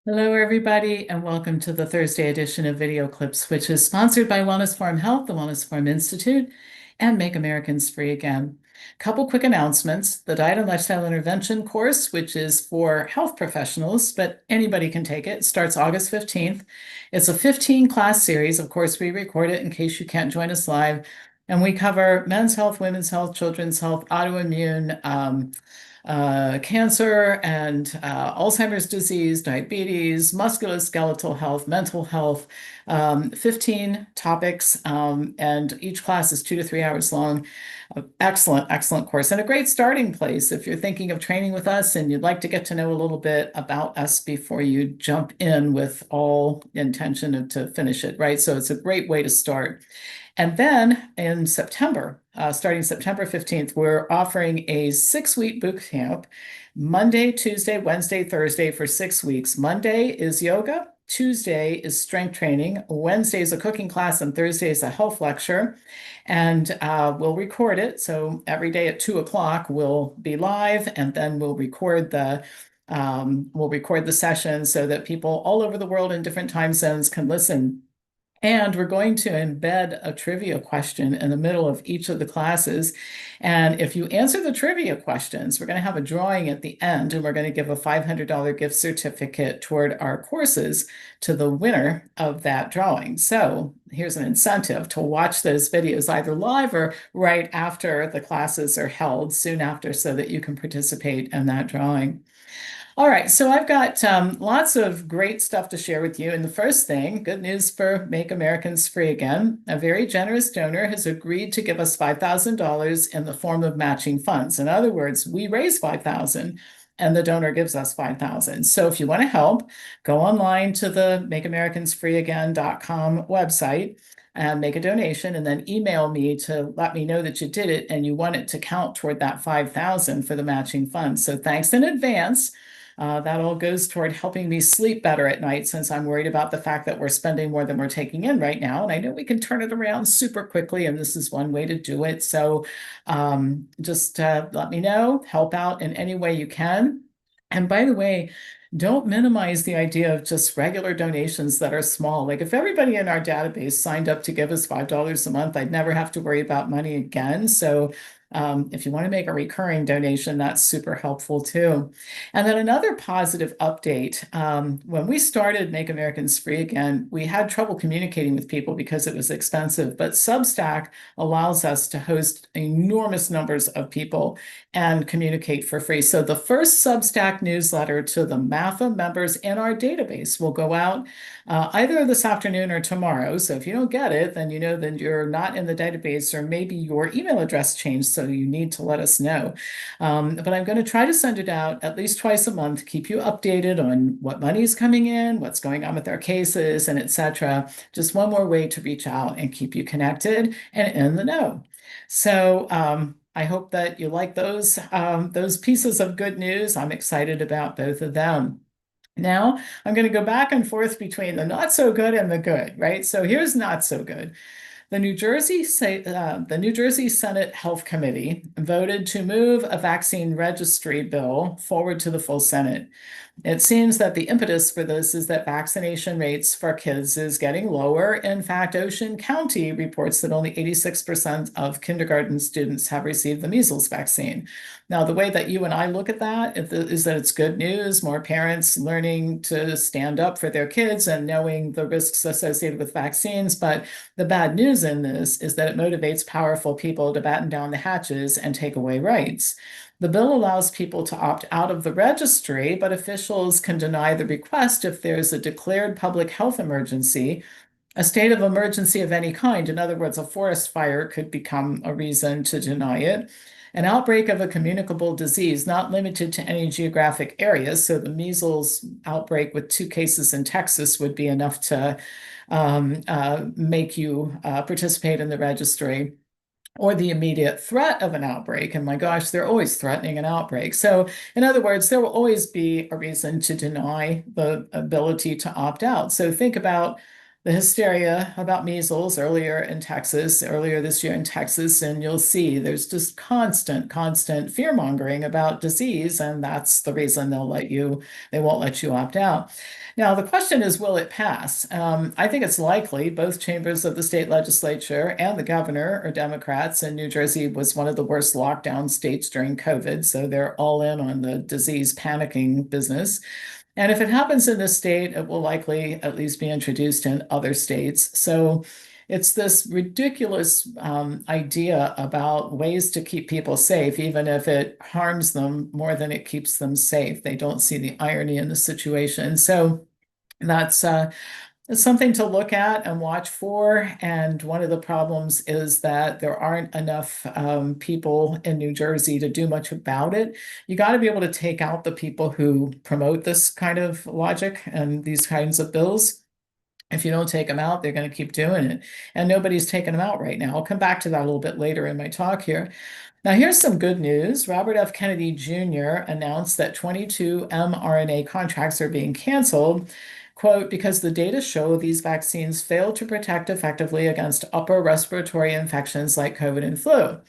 Hello, everybody, and welcome to the Thursday edition of Video Clips, which is sponsored by Wellness Forum Health, the Wellness Forum Institute, and Make Americans Free Again. Couple quick announcements. The Diet and Lifestyle Intervention course, which is for health professionals, but anybody can take it, starts August 15th. It's a 15-class series. Of course, we record it in case you can't join us live. And we cover men's health, women's health, children's health, autoimmune, cancer and Alzheimer's disease, diabetes, musculoskeletal health, mental health, 15 topics, and each class is 2 to 3 hours long. Excellent, excellent course, and a great starting place if you're thinking of training with us and you'd like to get to know a little bit about us before you jump in with all intention to finish it, right? So it's a great way to start. And then in September, starting September 15th, we're offering a 6-week boot camp, Monday, Tuesday, Wednesday, Thursday for 6 weeks. Monday is yoga, Tuesday is strength training, Wednesday is a cooking class, and Thursday is a health lecture. And we'll record it. So every day at 2 o'clock, we'll be live, and then we'll record the session so that people all over the world in different time zones can listen. And we're going to embed a trivia question in the middle of each of the classes. And if you answer the trivia questions, we're going to have a drawing at the end, and we're going to give a $500 gift certificate toward our courses to the winner of that drawing. So here's an incentive to watch those videos either live or right after the classes are held, soon after, so that you can participate in that drawing. All right, so I've got lots of great stuff to share with you. And the first thing, good news for Make Americans Free Again. A very generous donor has agreed to give us $5,000 in the form of matching funds. In other words, we raise $5,000 and the donor gives us $5,000. So if you want to help, go online to the makeamericansfreeagain.com website and make a donation, and then email me to let me know that you did it and you want it to count toward that $5,000 for the matching funds. So thanks in advance. That all goes toward helping me sleep better at night, since I'm worried about the fact that we're spending more than we're taking in right now. And I know we can turn it around super quickly, and this is one way to do it. So just let me know, help out in any way you can. And by the way, don't minimize the idea of just regular donations that are small. Like if everybody in our database signed up to give us $5 a month, I'd never have to worry about money again. So if you want to make a recurring donation, that's super helpful too. And then another positive update, when we started Make Americans Free Again, we had trouble communicating with people because it was expensive, but Substack allows us to host enormous numbers of people and communicate for free. So the first Substack newsletter to the MAFA members in our database will go out either this afternoon or tomorrow. So if you don't get it, then you know that you're not in the database, or maybe your email address changed, so you need to let us know. But I'm going to try to send it out at least twice a month, keep you updated on what money is coming in, what's going on with our cases, and etc. Just one more way to reach out and keep you connected and in the know. So I hope that you like those pieces of good news. I'm excited about both of them. Now, I'm going to go back and forth between the not so good and the good, right? So here's not so good. The New Jersey Senate Health Committee voted to move a vaccine registry bill forward to the full Senate. It seems that the impetus for this is that vaccination rates for kids is getting lower. In fact, Ocean County reports that only 86% of kindergarten students have received the measles vaccine. Now, the way that you and I look at that is that it's good news, more parents learning to stand up for their kids and knowing the risks associated with vaccines. But the bad news in this is that it motivates powerful people to batten down the hatches and take away rights. The bill allows people to opt out of the registry, but officials can deny the request if there's a declared public health emergency, a state of emergency of any kind. In other words, a forest fire could become a reason to deny it. An outbreak of a communicable disease not limited to any geographic area. So the measles outbreak with 2 cases in Texas would be enough to make you participate in the registry. Or the immediate threat of an outbreak. And my gosh, they're always threatening an outbreak. So in other words, there will always be a reason to deny the ability to opt out. So think about the hysteria about measles earlier this year in Texas, and you'll see there's just constant fear mongering about disease, and that's the reason they won't let you opt out. Now, the question is, will it pass? I think it's likely. Both chambers of the state legislature and the governor are Democrats, and New Jersey was one of the worst lockdown states during COVID, so they're all in on the disease panicking business. And if it happens in this state, it will likely at least be introduced in other states. So it's this ridiculous idea about ways to keep people safe, even if it harms them more than it keeps them safe. They don't see the irony in the situation. So that's it's something to look at and watch for. And one of the problems is that there aren't enough people in New Jersey to do much about it. You got to be able to take out the people who promote this kind of logic and these kinds of bills. If you don't take them out, they're going to keep doing it. And nobody's taking them out right now. I'll come back to that a little bit later in my talk here. Now, here's some good news. Robert F. Kennedy Jr. announced that 22 mRNA contracts are being canceled, quote, because the data show these vaccines fail to protect effectively against upper respiratory infections like COVID and flu.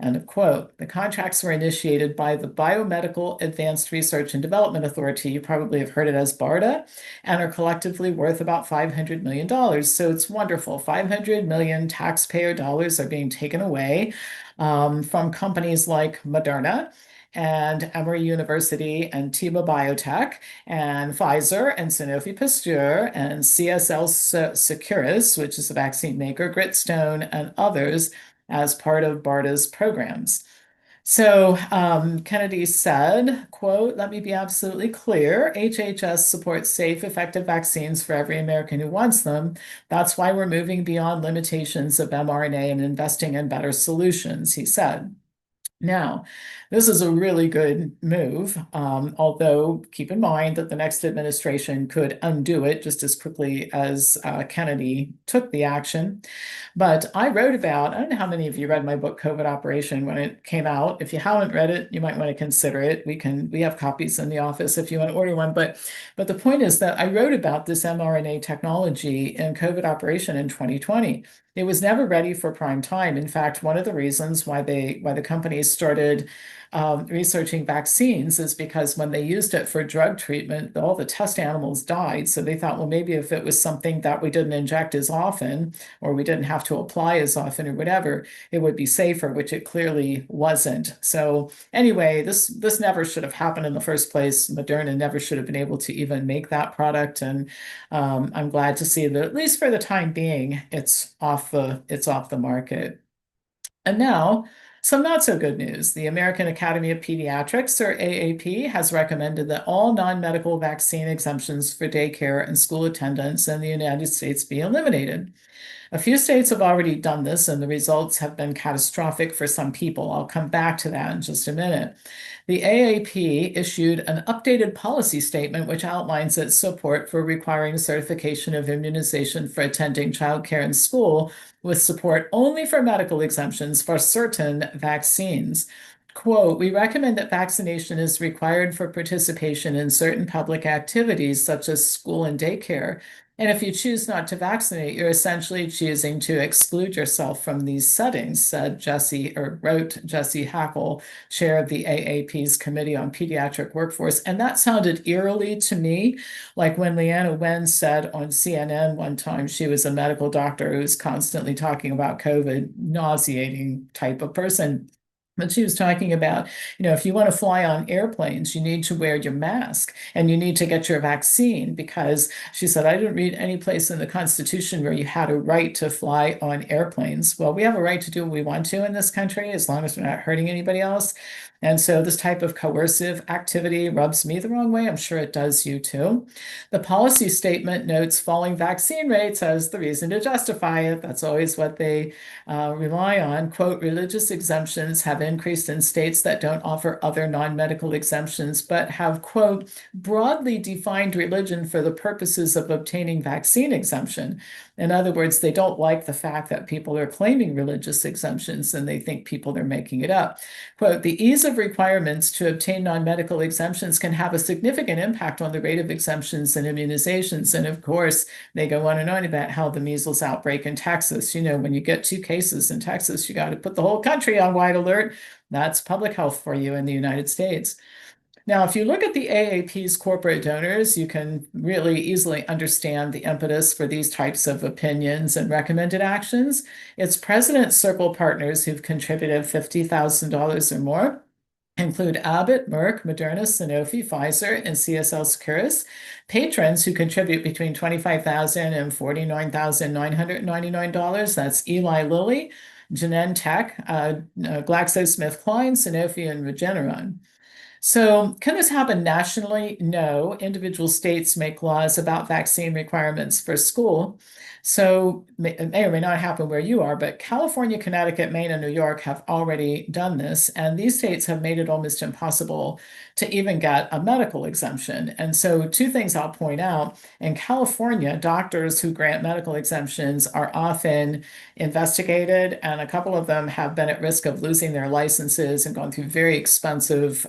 End of quote. The contracts were initiated by the Biomedical Advanced Research and Development Authority. You probably have heard it as BARDA, and are collectively worth about $500 million. So it's wonderful. 500 million taxpayer dollars are being taken away from companies like Moderna and Emory University and Teva Biotech and Pfizer and Sanofi Pasteur and CSL Seqirus, which is a vaccine maker, Gritstone, and others as part of BARDA's programs. So Kennedy said, quote, let me be absolutely clear. HHS supports safe, effective vaccines for every American who wants them. That's why we're moving beyond limitations of mRNA and investing in better solutions, he said. Now, this is a really good move, although keep in mind that the next administration could undo it just as quickly as Kennedy took the action. But I wrote about, I don't know how many of you read my book, COVID Operation, when it came out. If you haven't read it, you might want to consider it. We have copies in the office if you want to order one. But the point is that I wrote about this mRNA technology in COVID Operation in 2020. It was never ready for prime time. In fact, one of the reasons why the companies started researching vaccines is because when they used it for drug treatment, all the test animals died. So they thought, well, maybe if it was something that we didn't inject as often, or we didn't have to apply as often or whatever, it would be safer, which it clearly wasn't. So anyway, this never should have happened in the first place. Moderna never should have been able to even make that product. And I'm glad to see that at least for the time being, it's off the market. And now, some not so good news. The American Academy of Pediatrics, or AAP, has recommended that all non-medical vaccine exemptions for daycare and school attendance in the United States be eliminated. A few states have already done this, and the results have been catastrophic for some people. I'll come back to that in just a minute. The AAP issued an updated policy statement which outlines its support for requiring certification of immunization for attending childcare and school, with support only for medical exemptions for certain vaccines. Quote, we recommend that vaccination is required for participation in certain public activities such as school and daycare. And if you choose not to vaccinate, you're essentially choosing to exclude yourself from these settings, wrote Jesse Hackle, chair of the AAP's Committee on Pediatric Workforce. And that sounded eerily to me like when Leanna Wen said on CNN one time, she was a medical doctor who was constantly talking about COVID, nauseating type of person. But she was talking about, if you want to fly on airplanes, you need to wear your mask and you need to get your vaccine, because she said, I didn't read any place in the Constitution where you had a right to fly on airplanes. Well, we have a right to do what we want to in this country, as long as we're not hurting anybody else. And so this type of coercive activity rubs me the wrong way. I'm sure it does you too. The policy statement notes falling vaccine rates as the reason to justify it. That's always what they rely on. Quote, religious exemptions have increased in states that don't offer other non-medical exemptions, but have, quote, broadly defined religion for the purposes of obtaining vaccine exemption. In other words, they don't like the fact that people are claiming religious exemptions and they think people are making it up. Quote, the ease of requirements to obtain non-medical exemptions can have a significant impact on the rate of exemptions and immunizations. And of course, they go on and on about how the measles outbreak in Texas, when you get 2 cases in Texas, you got to put the whole country on wide alert. That's public health for you in the United States. Now, if you look at the AAP's corporate donors, you can really easily understand the impetus for these types of opinions and recommended actions. It's President's Circle partners who've contributed $50,000 or more, include Abbott, Merck, Moderna, Sanofi, Pfizer, and CSL Seqirus. Patrons who contribute between $25,000 and $49,999. That's Eli Lilly, Genentech, GlaxoSmithKline, Sanofi, and Regeneron. So, can this happen nationally? No. Individual states make laws about vaccine requirements for school. So, it may or may not happen where you are, but California, Connecticut, Maine, and New York have already done this. And these states have made it almost impossible to even get a medical exemption. And so, 2 things I'll point out. In California, doctors who grant medical exemptions are often investigated, and a couple of them have been at risk of losing their licenses and gone through very expensive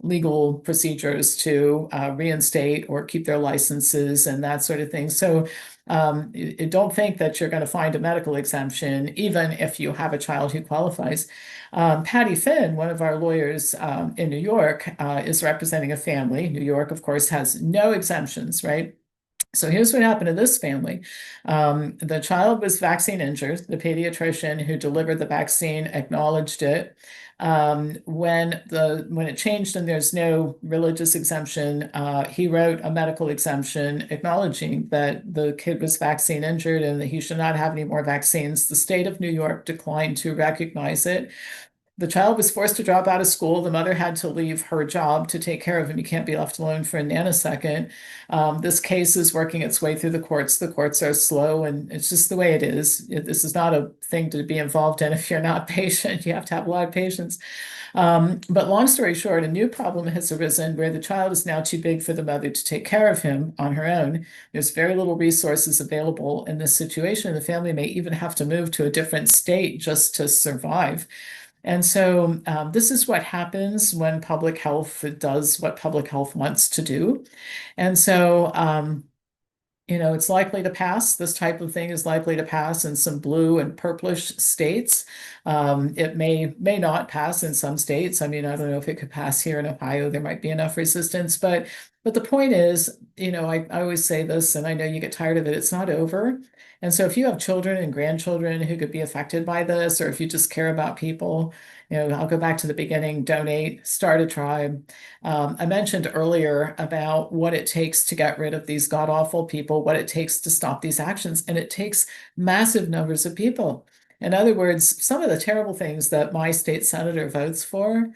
legal procedures to reinstate or keep their licenses and that sort of thing. So don't think that you're going to find a medical exemption, even if you have a child who qualifies. Patty Finn, one of our lawyers in New York, is representing a family. New York, of course, has no exemptions, right? So here's what happened to this family. The child was vaccine injured. The pediatrician who delivered the vaccine acknowledged it. When it changed and there's no religious exemption, he wrote a medical exemption acknowledging that the kid was vaccine injured and that he should not have any more vaccines. The state of New York declined to recognize it. The child was forced to drop out of school. The mother had to leave her job to take care of him. You can't be left alone for a nanosecond. This case is working its way through the courts. The courts are slow, and it's just the way it is. This is not a thing to be involved in if you're not patient. You have to have a lot of patience. But long story short, a new problem has arisen where the child is now too big for the mother to take care of him on her own. There's very little resources available in this situation. The family may even have to move to a different state just to survive. And so this is what happens when public health does what public health wants to do. And so, it's likely to pass. This type of thing is likely to pass in some blue and purplish states. It may not pass in some states. I mean, I don't know if it could pass here in Ohio. There might be enough resistance. But the point is, I always say this, and I know you get tired of it, it's not over. And so if you have children and grandchildren who could be affected by this, or if you just care about people, I'll go back to the beginning, donate, start a tribe. I mentioned earlier about what it takes to get rid of these god-awful people, what it takes to stop these actions, and it takes massive numbers of people. In other words, some of the terrible things that my state senator votes for,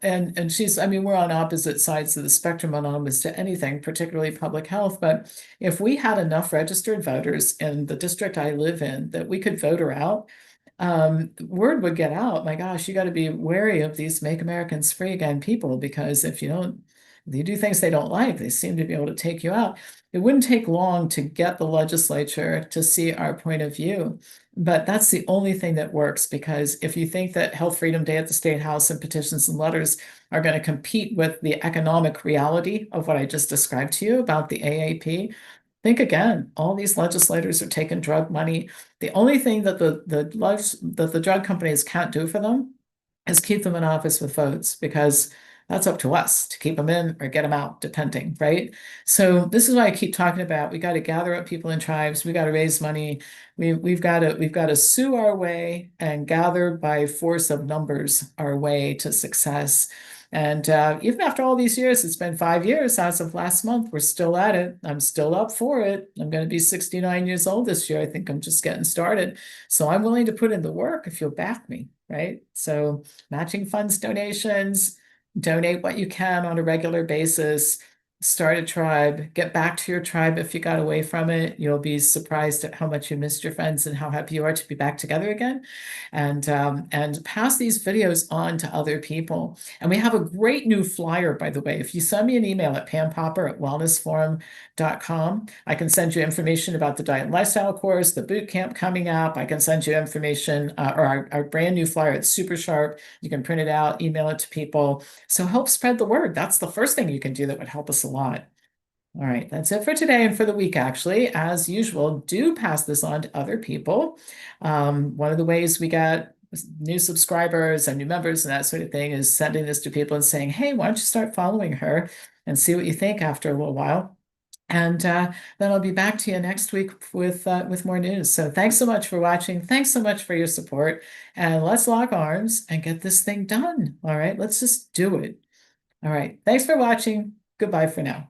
and we're on opposite sides of the spectrum on almost anything, particularly public health, but if we had enough registered voters in the district I live in that we could vote her out, word would get out. My gosh, you got to be wary of these Make Americans Free Again people, because if you do things they don't like, they seem to be able to take you out. It wouldn't take long to get the legislature to see our point of view. But that's the only thing that works, because if you think that Health Freedom Day at the State House and petitions and letters are going to compete with the economic reality of what I just described to you about the AAP, think again. All these legislators are taking drug money. The only thing that the drug companies can't do for them is keep them in office with votes, because that's up to us to keep them in or get them out, depending, right? So this is why I keep talking about we got to gather up people in tribes, we got to raise money, we've got to sue our way and gather by force of numbers our way to success. And even after all these years, it's been 5 years as of last month, we're still at it. I'm still up for it. I'm going to be 69 years old this year. I think I'm just getting started. So I'm willing to put in the work if you'll back me, right? So matching funds, donations, donate what you can on a regular basis. start a tribe, get back to your tribe if you got away from it. You'll be surprised at how much you missed your friends and how happy you are to be back together again. And pass these videos on to other people. And we have a great new flyer, by the way. If you send me an email at pampopper@wellnessforum.com, I can send you information about the diet and lifestyle course, the boot camp coming up. I can send you information or our brand new flyer. It's super sharp. You can print it out, email it to people. So help spread the word. That's the first thing you can do that would help us a lot. All right, that's it for today and for the week, actually. As usual, do pass this on to other people. One of the ways we get new subscribers and new members and that sort of thing is sending this to people and saying, hey, why don't you start following her and see what you think after a little while. And then I'll be back to you next week with more news. So thanks so much for watching. Thanks so much for your support. And let's lock arms and get this thing done. All right, let's just do it. All right. Thanks for watching. Goodbye for now.